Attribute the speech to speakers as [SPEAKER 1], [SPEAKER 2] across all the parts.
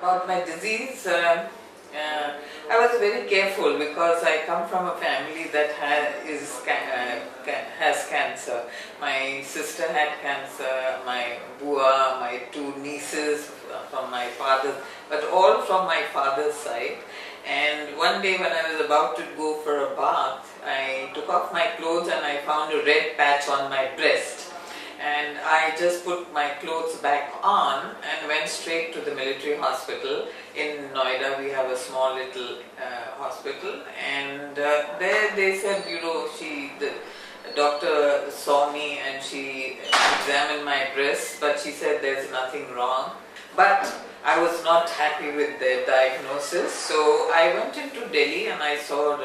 [SPEAKER 1] About my disease, I was very careful because I come from a family that has cancer. My sister had cancer, my bua, my two nieces from my father, but all from my father's side. And one day when I was about to go for a bath, I took off my clothes and I found a red patch on my breast. And I just put my clothes back on and went straight to the military hospital. In Noida we have a small little hospital, and there they said, the doctor saw me and she examined my breast, but she said there's nothing wrong. But I was not happy with the diagnosis, so I went into Delhi and I saw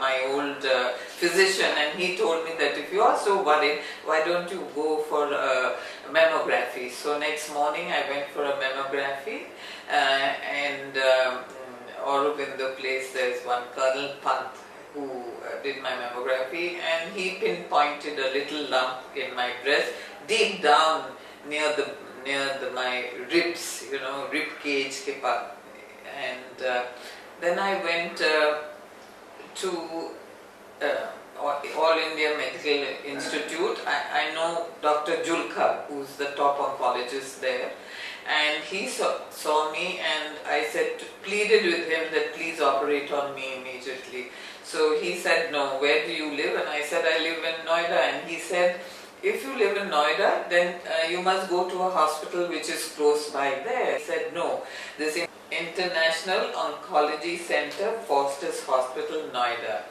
[SPEAKER 1] my old physician, and he told me that if you are so worried, why don't you go for a mammography. So next morning I went for a mammography, and Aurobindo place, there's one Colonel Pant who did my mammography, and he pinpointed a little lump in my breast, deep down near my ribs, rib cage ke paas. And then I went to All India Medical Institute. I know Dr. Julka, who's the top oncologist there, and he saw me, and I pleaded with him that please operate on me immediately. So he said, no, where do you live? And I said, I live in Noida. And he said, if you live in Noida, then you must go to a hospital which is close by there. He said, no, this is International Oncology Center, Foster's Hospital, Noida.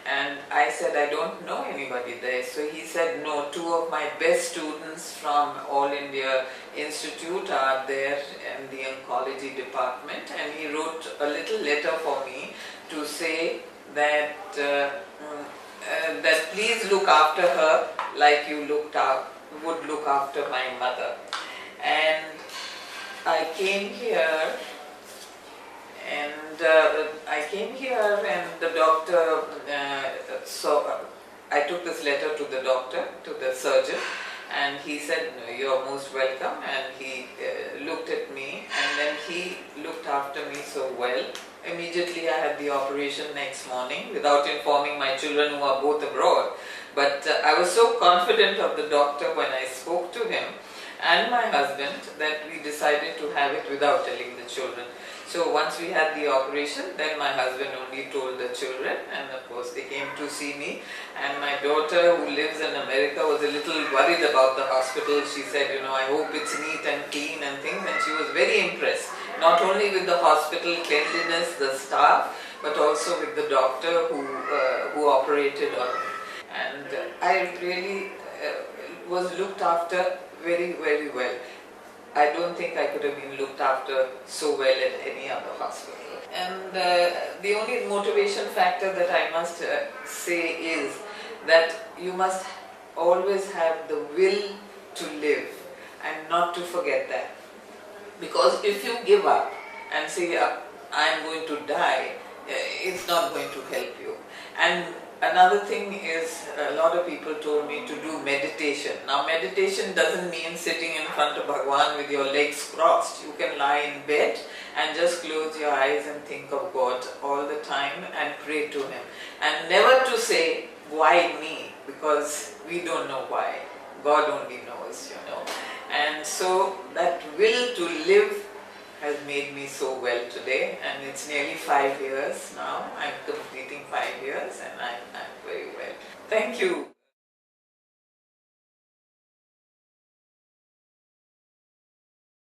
[SPEAKER 1] And I said, I don't know anybody there. So he said, no, two of my best students from All India Institute are there in the oncology department. And he wrote a little letter for me to say that that please look after her like you would look after my mother. And I came here, and the doctor, I took this letter to the doctor, to the surgeon, and he said, you're most welcome, and he looked at me, and then he looked after me so well. Immediately I had the operation next morning without informing my children, who are both abroad. But I was so confident of the doctor when I spoke to him and my husband that we decided to have it without telling the children. So once we had the operation, then my husband only told the children, and of course they came to see me. And my daughter, who lives in America, was a little worried about the hospital. She said, I hope it's neat and clean and things, and she was very impressed, not only with the hospital cleanliness, the staff, but also with the doctor who operated on me. And I really was looked after very, very well. I don't think I could have been looked after so well at any other hospital. And the only motivation factor that I must say is that you must always have the will to live and not to forget that. Because if you give up and say, I'm going to die, it's not going to help you. And another thing is, a lot of people told me to do meditation. Now meditation doesn't mean sitting in front of Bhagwan with your legs crossed. You can lie in bed and just close your eyes and think of God all the time and pray to Him. And never to say, why me? Because we don't know why. God only knows, And so that will to live has made me so well today, and it's nearly 5 years now. I'm completing 5 years, and I'm very well. Thank you.